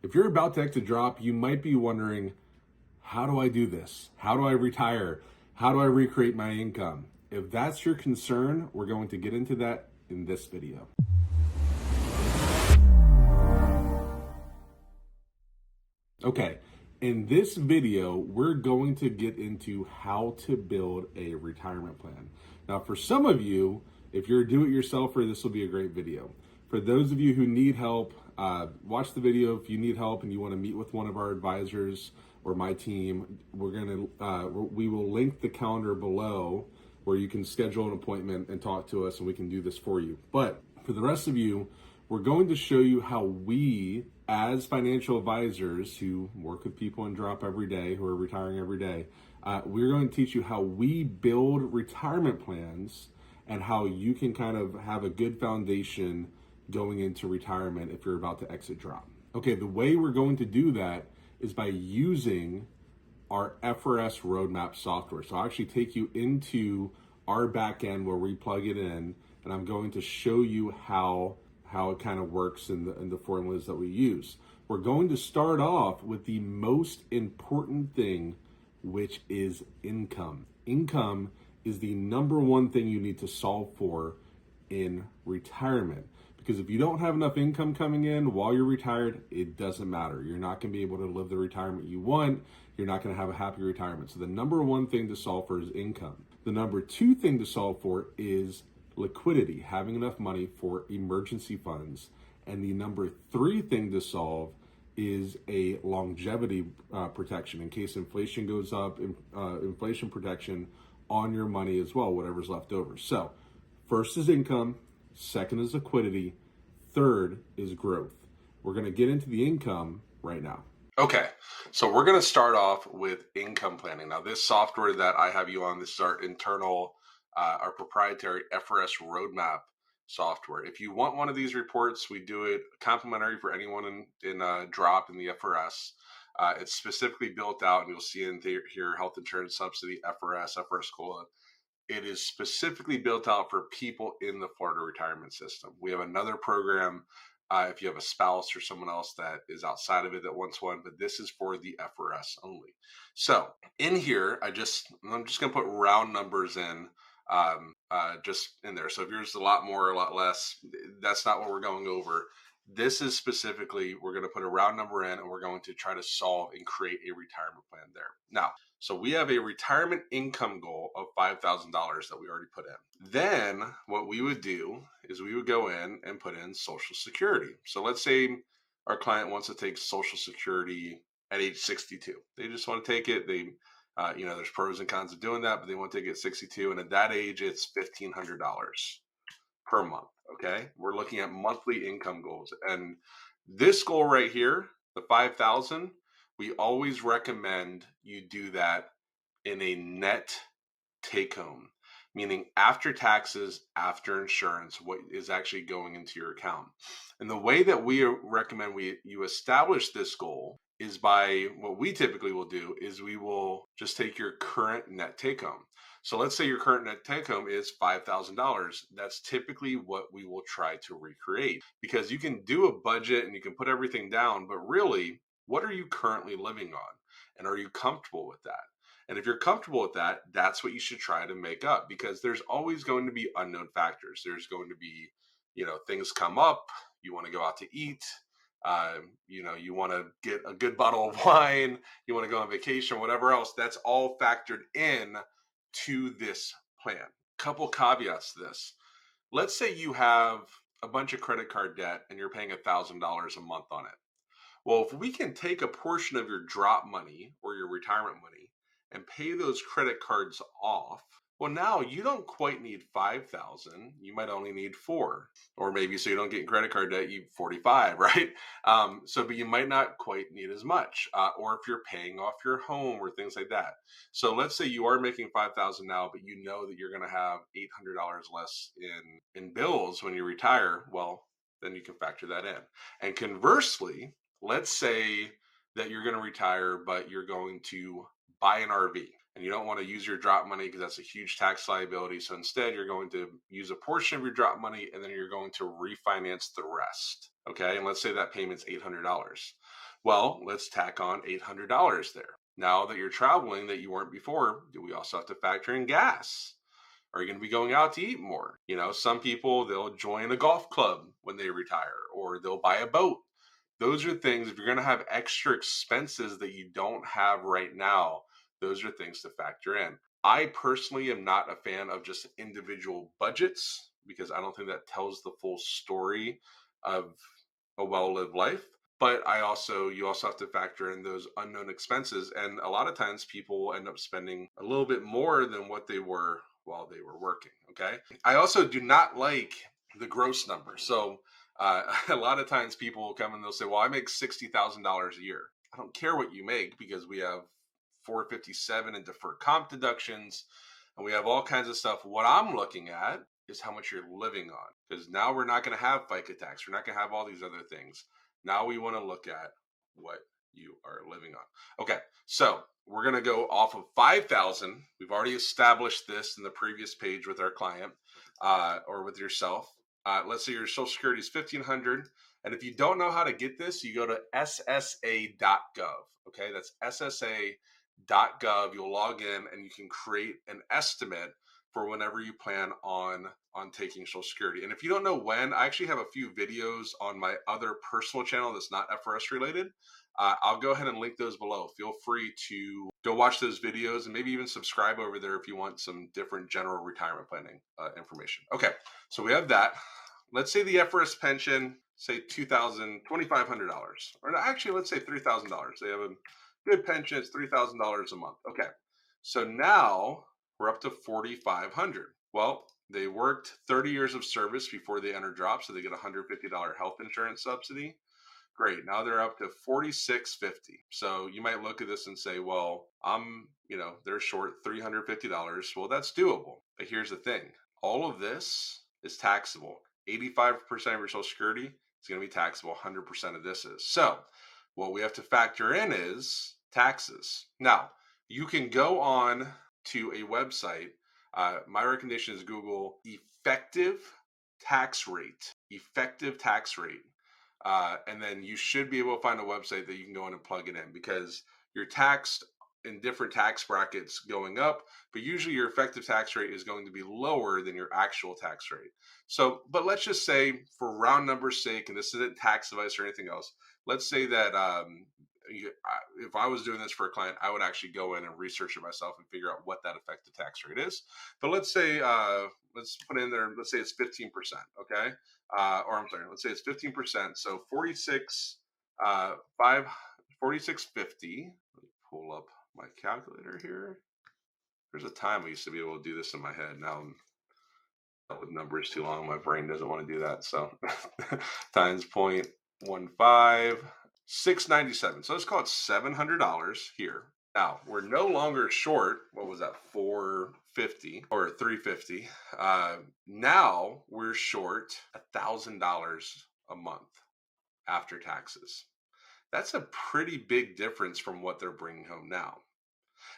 If you're about to exit drop, you might be wondering, how do I do this? How do I retire? How do I recreate my income? If that's your concern, we're going to get into that in this video. Okay, in this video, we're going to get into how to build a retirement plan. Now, for some of you, if you're a do-it-yourselfer, this will be a great video. For those of you who need help, watch the video. If you need help and you want to meet with one of our advisors or my team, we will link the calendar below where you can schedule an appointment and talk to us, and we can do this for you. But for the rest of you, we're going to show you how we, as financial advisors who work with people in drop every day, who are retiring every day, we're going to teach you how we build retirement plans and how you can kind of have a good foundation going into retirement if you're about to exit drop. Okay, the way we're going to do that is by using our FRS roadmap software. So I'll actually take you into our back end where we plug it in, and I'm going to show you how it kind of works in the formulas that we use. We're going to start off with the most important thing, which is income. Income is the number one thing you need to solve for in retirement. Because if you don't have enough income coming in while you're retired, it doesn't matter. You're not going to be able to live the retirement you want. You're not going to have a happy retirement. So the number one thing to solve for is income. The number two thing to solve for is liquidity, having enough money for emergency funds. And the number three thing to solve is a longevity protection in case inflation goes up, inflation protection on your money as well, whatever's left over. So first is income. Second is liquidity. Third is growth. We're going to get into the income right now. Okay, so we're going to start off with income planning. Now, this software that I have you on, this is our internal, our proprietary FRS roadmap software. If you want one of these reports, we do it complimentary for anyone in drop in the FRS. It's specifically built out, and you'll see in here, health insurance subsidy, FRS COLA. It is specifically built out for people in the Florida retirement system. We have another program if you have a spouse or someone else that is outside of it that wants one, but this is for the FRS only. So in here, I'm just going to put round numbers in just in there. So if yours is a lot more, a lot less, that's not what we're going over. This is specifically, we're going to put a round number in and we're going to try to solve and create a retirement plan there. Now, so we have a retirement income goal of $5,000 that we already put in. Then what we would do is we would go in and put in Social Security. So let's say our client wants to take Social Security at age 62. They just want to take it. They, there's pros and cons of doing that, but they want to take it at 62. And at that age, it's $1,500 per month. Okay, we're looking at monthly income goals, and this goal right here, the 5,000, we always recommend you do that in a net take home, meaning after taxes, after insurance, what is actually going into your account. And the way that we recommend you establish this goal is by, what we typically will do is we will just take your current net take home. So let's say your current net take home is $5,000. That's typically what we will try to recreate, because you can do a budget and you can put everything down, but really, what are you currently living on? And are you comfortable with that? And if you're comfortable with that, that's what you should try to make up, because there's always going to be unknown factors. There's going to be, things come up. You want to go out to eat. You want to get a good bottle of wine. You want to go on vacation, whatever else. That's all factored in to this plan. Couple caveats to this. Let's say you have a bunch of credit card debt and you're paying $1,000 a month on it. Well, if we can take a portion of your drop money or your retirement money and pay those credit cards off, well, now you don't quite need 5,000. You might only need 4, or maybe so you don't get credit card debt, you 45, right? But you might not quite need as much, or if you're paying off your home or things like that. So let's say you are making 5,000 now, but you know that you're going to have $800 less in bills when you retire. Well, then you can factor that in. And conversely, let's say that you're going to retire, but you're going to buy an RV. And you don't want to use your drop money because that's a huge tax liability. So instead, you're going to use a portion of your drop money and then you're going to refinance the rest. Okay. And let's say that payment's $800. Well, let's tack on $800 there. Now that you're traveling that you weren't before, do we also have to factor in gas? Are you going to be going out to eat more? You know, some people, they'll join a golf club when they retire, or they'll buy a boat. Those are things, if you're going to have extra expenses that you don't have right now, those are things to factor in. I personally am not a fan of just individual budgets because I don't think that tells the full story of a well-lived life. But you also have to factor in those unknown expenses. And a lot of times people end up spending a little bit more than what they were while they were working. Okay. I also do not like the gross number. So a lot of times people will come and they'll say, well, I make $60,000 a year. I don't care what you make because we have 457 in deferred comp deductions and we have all kinds of stuff. What I'm looking at is how much you're living on, because now we're not going to have FICA tax. We're not going to have all these other things. Now we want to look at what you are living on. Okay, so we're going to go off of 5,000. We've already established this in the previous page with our client or with yourself. Let's say your Social Security is 1,500. And if you don't know how to get this, you go to ssa.gov. Okay, that's ssa.gov. You'll log in and you can create an estimate for whenever you plan on taking Social Security. And if you don't know when, I actually have a few videos on my other personal channel that's not FRS related. I'll go ahead and link those below. Feel free to go watch those videos and maybe even subscribe over there if you want some different general retirement planning information. Okay, so we have that. Let's say the FRS pension, say $2,500, or actually let's say $3,000. They have a good pension, it's $3,000 a month. Okay, so now we're up to $4,500. Well, they worked 30 years of service before they enter drop, so they get a $150 health insurance subsidy. Great. Now they're up to $4,650. So you might look at this and say, well, they're short $350. Well, that's doable. But here's the thing. All of this is taxable. 85% of your Social Security is going to be taxable. 100% of this is. So what we have to factor in is taxes. Now, you can go on to a website. My recommendation is Google effective tax rate. Effective tax rate. And then you should be able to find a website that you can go in and plug it in, because you're taxed in different tax brackets going up, but usually your effective tax rate is going to be lower than your actual tax rate. So, but let's just say for round numbers sake, and this isn't tax advice or anything else, let's say that if I was doing this for a client, I would actually go in and research it myself and figure out what that effective tax rate is. But let's say, let's put in there, let's say it's 15%, okay? Or I'm sorry, let's say it's 15%. So 4650. Let me pull up my calculator here. There's a time I used to be able to do this in my head. Now I'm with numbers too long. My brain doesn't want to do that. So times 0.15, 697. So let's call it $700 here. Now we're no longer short. What was that? 450 or 350. Now we're short $1,000 a month after taxes. That's a pretty big difference from what they're bringing home now.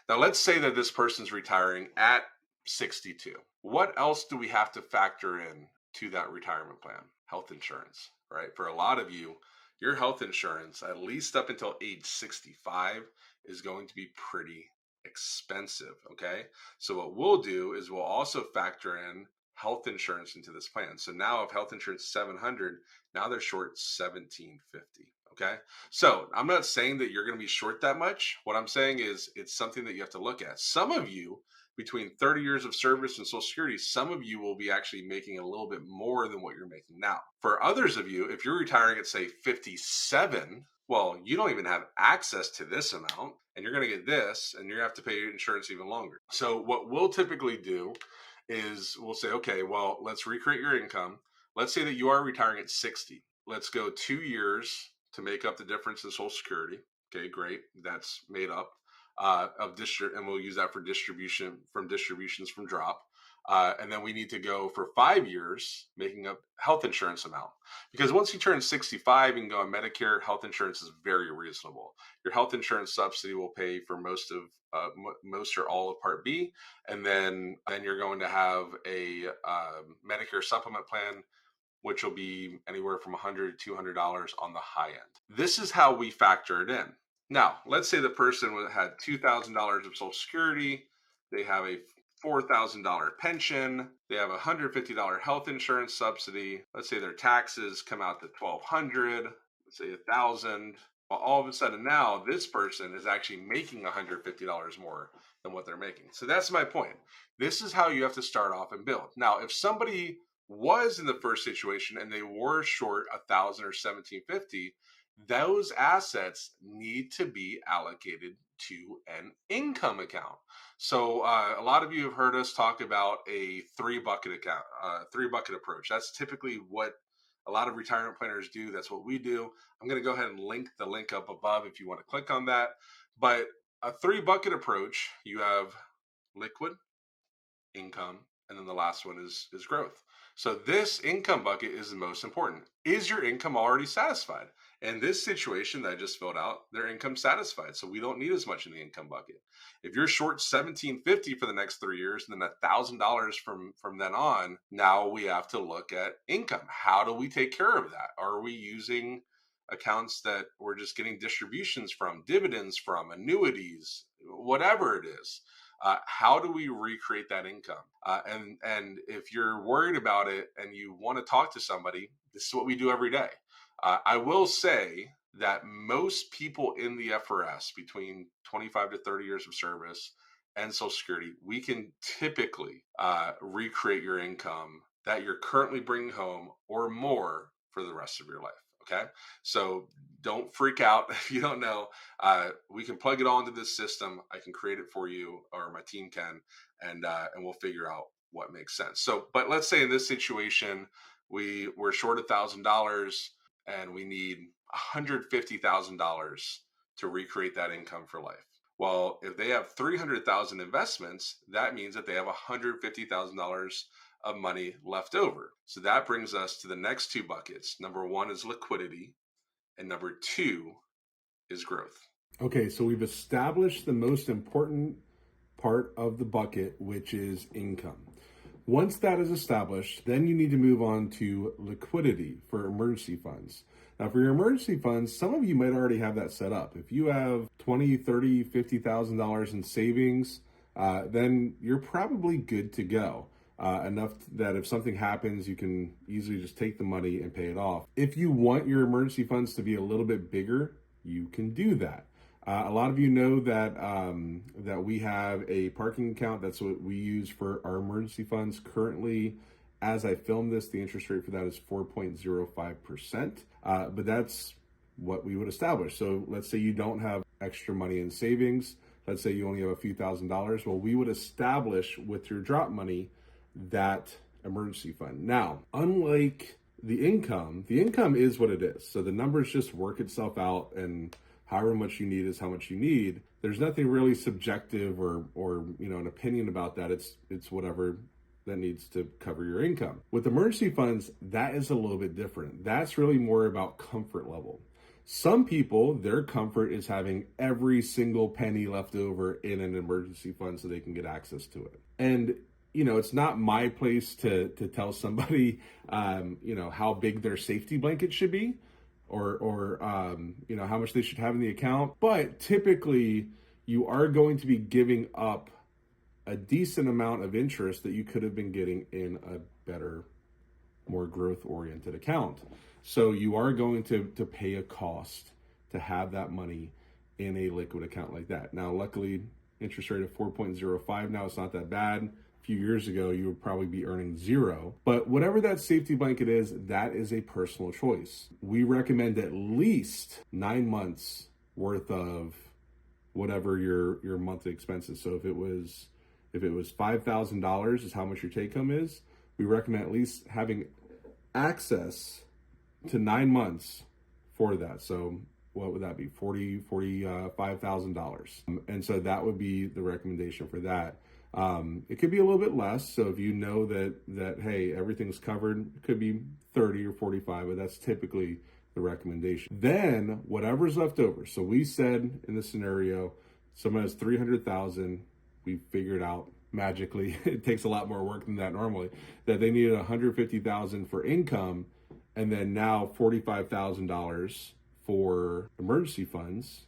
Now let's say that this person's retiring at 62. What else do we have to factor in to that retirement plan? Health insurance, right? For a lot of you, your health insurance, at least up until age 65, is going to be pretty expensive, okay? So what we'll do is we'll also factor in health insurance into this plan. So now if health insurance is 700, now they're short 1750. Okay. So I'm not saying that you're going to be short that much. What I'm saying is it's something that you have to look at. Some of you, between 30 years of service and Social Security, some of you will be actually making a little bit more than what you're making now. For others of you, if you're retiring at say 57, well, you don't even have access to this amount and you're going to get this and you're going to have to pay your insurance even longer. So what we'll typically do is we'll say, okay, well, let's recreate your income. Let's say that you are retiring at 60. Let's go 2 years to make up the difference in Social Security. Okay, great. That's made up and we'll use that for distributions from drop. And then we need to go for 5 years, making up health insurance amount. Because once you turn 65, you can go on Medicare. Health insurance is very reasonable. Your health insurance subsidy will pay for most or all of Part B. And then you're going to have a Medicare supplement plan. which will be anywhere from $100 to $200 on the high end. This is how we factor it in. Now, let's say the person had $2,000 of Social Security, they have a $4,000 pension, they have a $150 health insurance subsidy. Let's say their taxes come out to $1,200, let's say $1,000. Well, all of a sudden now this person is actually making $150 more than what they're making. So that's my point. This is how you have to start off and build. Now, if somebody was in the first situation and they were short 1,000 or 1,750, those assets need to be allocated to an income account. So a lot of you have heard us talk about a three bucket approach. That's typically what a lot of retirement planners do. That's what we do. I'm going to go ahead and link the link up above if you want to click on that. But a three bucket approach, you have liquid, income, and then the last one is growth. So this income bucket is the most important. Is your income already satisfied? In this situation that I just filled out, their income's satisfied. So we don't need as much in the income bucket. If you're short $1,750 for the next 3 years and then $1,000 from then on, now we have to look at income. How do we take care of that? Are we using accounts that we're just getting distributions from, dividends from, annuities, whatever it is? How do we recreate that income? And if you're worried about it and you want to talk to somebody, this is what we do every day. I will say that most people in the FRS between 25 to 30 years of service and Social Security, we can typically recreate your income that you're currently bringing home or more for the rest of your life. Okay, so don't freak out if you don't know. We can plug it all into this system. I can create it for you, or my team can, and we'll figure out what makes sense. So, but let's say in this situation, we're short $1,000 and we need $150,000 to recreate that income for life. Well, if they have 300,000 investments, that means that they have $150,000 of money left over. So that brings us to the next two buckets. Number one is liquidity, and number two is growth. Okay, so we've established the most important part of the bucket, which is income. Once that is established, then you need to move on to liquidity for emergency funds. Now, for your emergency funds, some of you might already have that set up. If you have $20,000, $30,000, $50,000 in savings, then you're probably good to go. Enough that if something happens, you can easily just take the money and pay it off. If you want your emergency funds to be a little bit bigger, you can do that. A lot of you know that that we have a parking account. That's what we use for our emergency funds. Currently, as I film this, the interest rate for that is 4.05%. But that's what we would establish. So let's say you don't have extra money in savings. Let's say you only have a few $1,000s. Well, we would establish with your drop money that emergency fund. Now, unlike the income is what it is. So the numbers just work itself out, and however much you need is how much you need. There's nothing really subjective or an opinion about that. It's whatever that needs to cover your income. With emergency funds, that is a little bit different. That's really more about comfort level. Some people, their comfort is having every single penny left over in an emergency fund so they can get access to it. And it's not my place to tell somebody, how big their safety blanket should be, or how much they should have in the account. But typically, you are going to be giving up a decent amount of interest that you could have been getting in a better, more growth-oriented account. So you are going to pay a cost to have that money in a liquid account like that. Now, luckily, interest rate of 4.05 now, it's not that bad. Few years ago, you would probably be earning 0. But whatever that safety blanket is, that is a personal choice. We recommend at least 9 months worth of whatever your monthly expenses. So if it was $5,000 is how much your take home is, we recommend at least having access to 9 months for that. So what would that be? $45,000. And so that would be the recommendation for that. It could be a little bit less. So if you know that hey, everything's covered, it could be 30 or 45, but that's typically the recommendation. Then whatever's left over. So we said in this scenario, someone has 300,000. We figured out magically, it takes a lot more work than that normally, that they needed 150,000 for income. and then now $45,000 for emergency funds,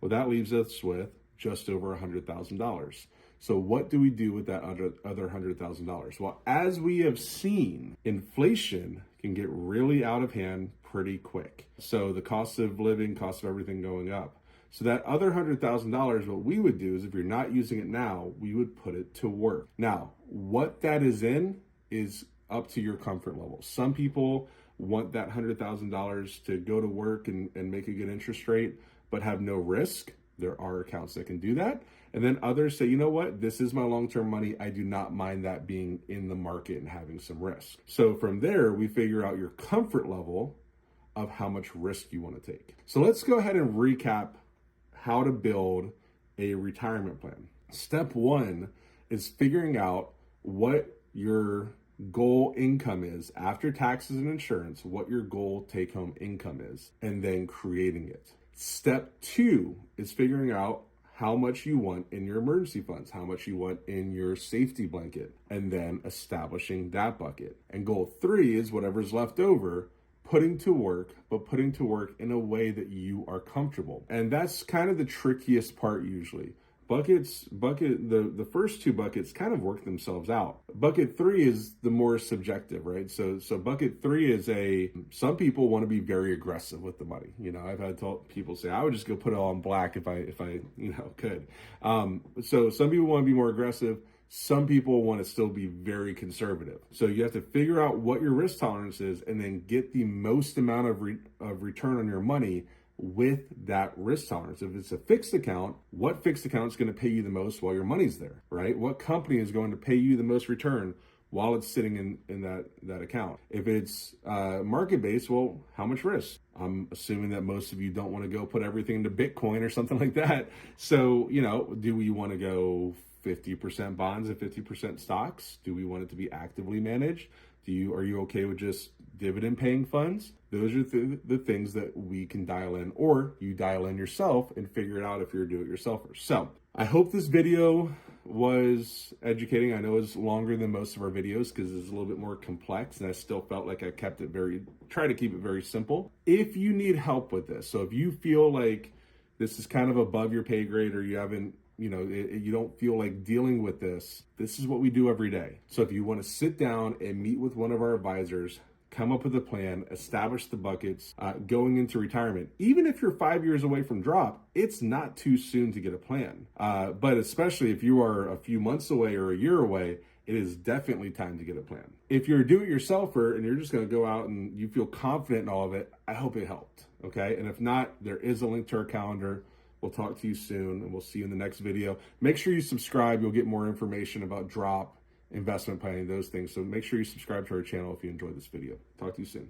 well, that leaves us with just over $100,000. So what do we do with that other $100,000? Well, as we have seen, inflation can get really out of hand pretty quick. So the cost of living, cost of everything going up. So that other $100,000, what we would do is if you're not using it now, we would put it to work. Now, what that is in is up to your comfort level. Some people want that $100,000 to go to work and make a good interest rate, but have no risk. There are accounts that can do that. And then others say, you know what, this is my long-term money. I do not mind that being in the market and having some risk. So from there, we figure out your comfort level of how much risk you want to take. So let's go ahead and recap how to build a retirement plan. Step one is figuring out what your goal income is after taxes and insurance, what your goal take-home income is, and then creating it. Step two is figuring out how much you want in your emergency funds, how much you want in your safety blanket, and then establishing that bucket. And goal three is whatever's left over, putting to work, but putting to work in a way that you are comfortable. And that's kind of the trickiest part usually. The first two buckets kind of work themselves out. Bucket three is the more subjective, right? So bucket three is some people want to be very aggressive with the money. You know, I've had people say, I would just go put it all in black if I could. So some people want to be more aggressive. Some people want to still be very conservative. So you have to figure out what your risk tolerance is and then get the most amount of return on your money with that risk tolerance. If it's a fixed account, what fixed account is going to pay you the most while your money's there, right? What company is going to pay you the most return while it's sitting in that account? If it's market-based, well, how much risk? I'm assuming that most of you don't want to go put everything into Bitcoin or something like that. So, do we want to go 50% bonds and 50% stocks? Do we want it to be actively managed? Are you okay with just dividend paying funds? Those are the things that we can dial in, or you dial in yourself and figure it out if you're a do-it-yourselfer. So I hope this video was educating. I know it's longer than most of our videos because it's a little bit more complex, and I still felt like I try to keep it very simple. If you need help with this, so if you feel like this is kind of above your pay grade, or you haven't, you don't feel like dealing with this is what we do every day. So if you want to sit down and meet with one of our advisors, come up with a plan, establish the buckets going into retirement. Even if you're 5 years away from drop, it's not too soon to get a plan. But especially if you are a few months away or a year away, it is definitely time to get a plan. If you're a do-it-yourselfer and you're just going to go out and you feel confident in all of it, I hope it helped. Okay. And if not, there is a link to our calendar. We'll talk to you soon, and we'll see you in the next video. Make sure you subscribe. You'll get more information about drop, investment planning, those things. So make sure you subscribe to our channel if you enjoyed this video. Talk to you soon.